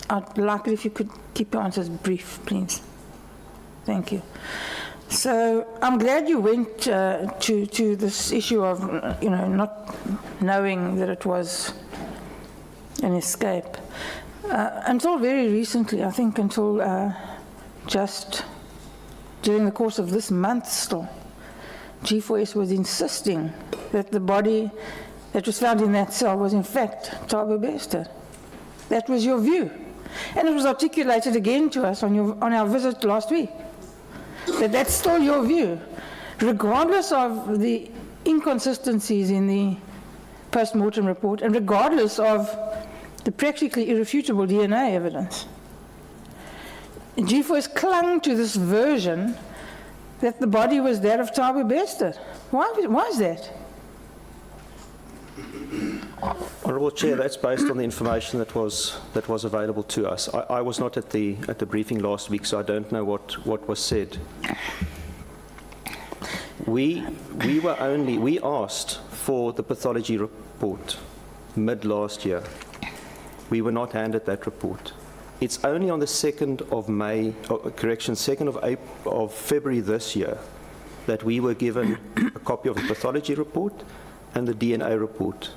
I'd like it if you could keep your answers brief, please. Thank you. So I'm glad you went to this issue of, not knowing that it was an escape. Until very recently, I think until just during the course of this month still, G4S was insisting that the body that was found in that cell was in fact Thabo Bester. That was your view. And it was articulated again to us on our visit last week. But that's still your view, regardless of the inconsistencies in the post-mortem report and regardless of the practically irrefutable DNA evidence. G4S clung to this version that the body was that of Thabo Bester. Why is that? Honourable Chair, that's based on the information that was available to us. I was not at the briefing last week, so I don't know what was said. We asked for the pathology report mid last year. We were not handed that report. It's only on the 2nd of May, 2nd of February this year that we were given a copy of the pathology report and the DNA report.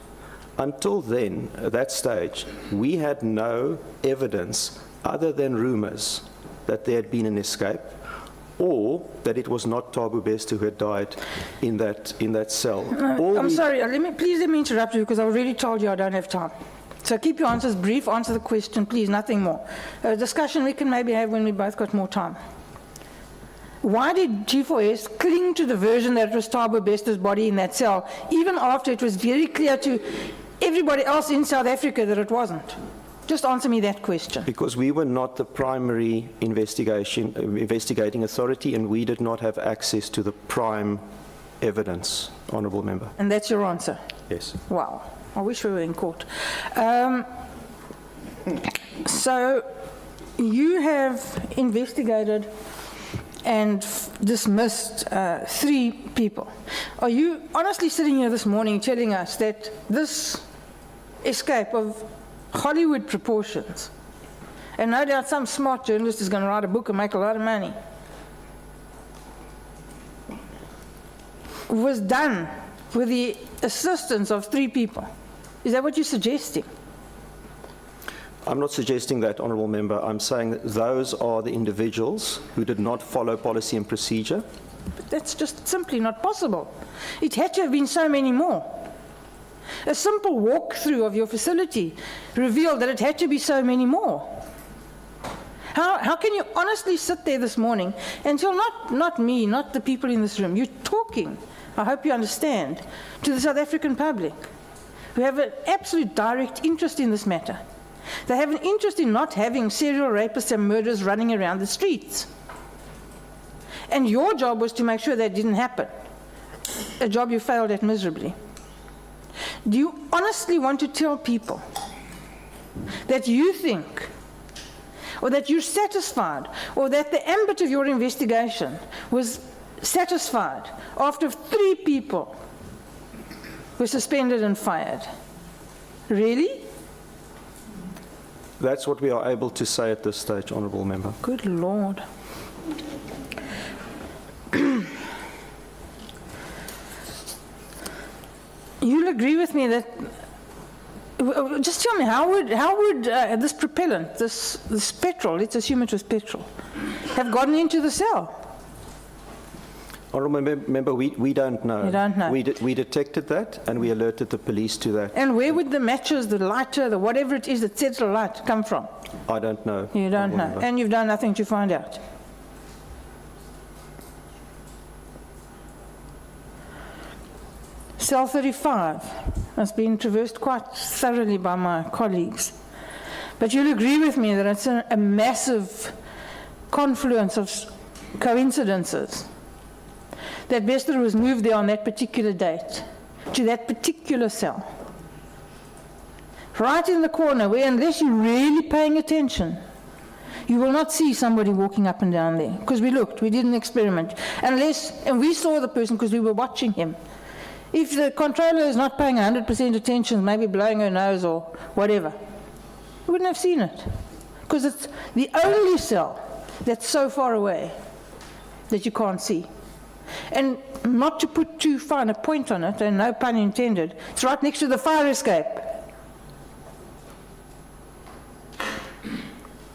Until then, at that stage, we had no evidence other than rumours that there had been an escape or that it was not Thabo Bester who had died in that cell. I'm sorry, please let me interrupt you because I already told you I don't have time. So keep your answers brief, answer the question, please, nothing more. A discussion we can maybe have when we both got more time. Why did G4S cling to the version that it was Thabo Bester's body in that cell, even after it was very clear to everybody else in South Africa that it wasn't? Just answer me that question. Because we were not the primary investigating authority and we did not have access to the prime evidence, Honourable Member. And that's your answer? Yes. Wow. I wish we were in court. So you have investigated and dismissed 3 people. Are you honestly sitting here this morning telling us that this escape of Hollywood proportions, and no doubt some smart journalist is going to write a book and make a lot of money, was done with the assistance of 3 people? Is that what you're suggesting? I'm not suggesting that, Honourable Member. I'm saying that those are the individuals who did not follow policy and procedure. But that's just simply not possible. It had to have been so many more. A simple walkthrough of your facility revealed that it had to be so many more. How can you honestly sit there this morning and tell not me, not the people in this room, you're talking, I hope you understand, to the South African public who have an absolute direct interest in this matter. They have an interest in not having serial rapists and murderers running around the streets. And your job was to make sure that didn't happen, a job you failed at miserably. Do you honestly want to tell people that you think, or that you're satisfied, or that the ambit of your investigation was satisfied after 3 people were suspended and fired? Really? That's what we are able to say at this stage, Honourable Member. Good Lord. You'll agree with me that, just tell me, how would this propellant, this petrol, let's assume it was petrol, have gotten into the cell? Honourable Member, we don't know. You don't know? We detected that and we alerted the police to that. And where would the matches, the lighter, the whatever it is that sets the light come from? I don't know. You don't know. And you've done nothing to find out? Cell 35 has been traversed quite thoroughly by my colleagues. But you'll agree with me that it's a massive confluence of coincidences that Bester was moved there on that particular date, to that particular cell. Right in the corner where, unless you're really paying attention, you will not see somebody walking up and down there. Because we looked, we did an experiment. And we saw the person because we were watching him. If the controller is not paying 100% attention, maybe blowing her nose or whatever, we wouldn't have seen it. because it's the only cell that's so far away that you can't see. And not to put too fine a point on it, and no pun intended, it's right next to the fire escape.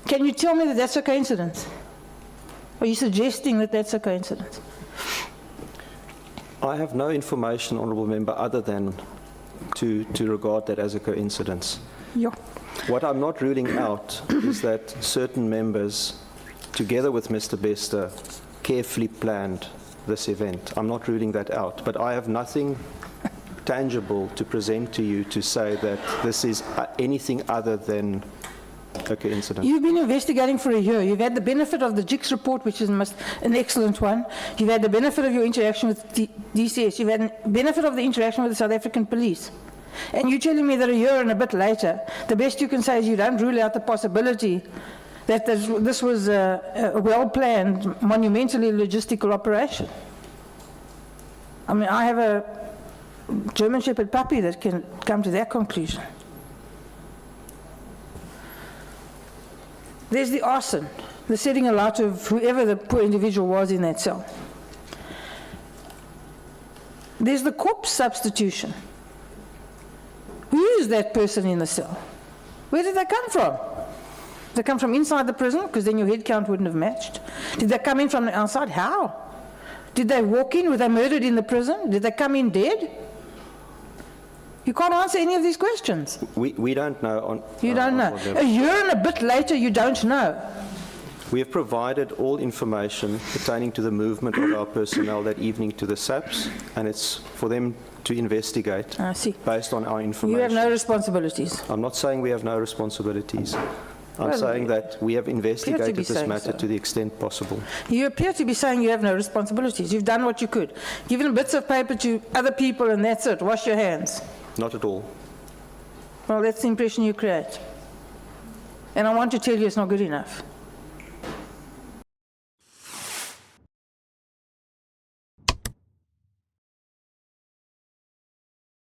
Can you tell me that that's a coincidence? Are you suggesting that that's a coincidence? I have no information, Honourable Member, other than to regard that as a coincidence. Yeah. What I'm not ruling out is that certain members, together with Mr. Bester, carefully planned this event. I'm not ruling that out, but I have nothing tangible to present to you to say that this is anything other than a coincidence. You've been investigating for a year. You've had the benefit of the GIX report, which is an excellent one. You've had the benefit of your interaction with DCS. You've had the benefit of the interaction with the South African police. And you're telling me that a year and a bit later, the best you can say is you don't rule out the possibility that this was a well-planned, monumentally logistical operation. I mean, I have a German Shepherd puppy that can come to that conclusion. There's the arson, the setting alight of whoever the poor individual was in that cell. There's the corpse substitution. Who is that person in the cell? Where did they come from? Did they come from inside the prison? Because then your head count wouldn't have matched. Did they come in from the outside? How? Did they walk in? Were they murdered in the prison? Did they come in dead? You can't answer any of these questions. We don't know. You don't know. A year and a bit later, you don't know. We have provided all information pertaining to the movement of our personnel that evening to the SAPs, and it's for them to investigate I see. based on our information. You have no responsibilities. I'm not saying we have no responsibilities. I'm saying that we have investigated this matter to the extent possible. You appear to be saying you have no responsibilities. You've done what you could. Given bits of paper to other people and that's it. Wash your hands. Not at all. Well, that's the impression you create. And I want to tell you it's not good enough.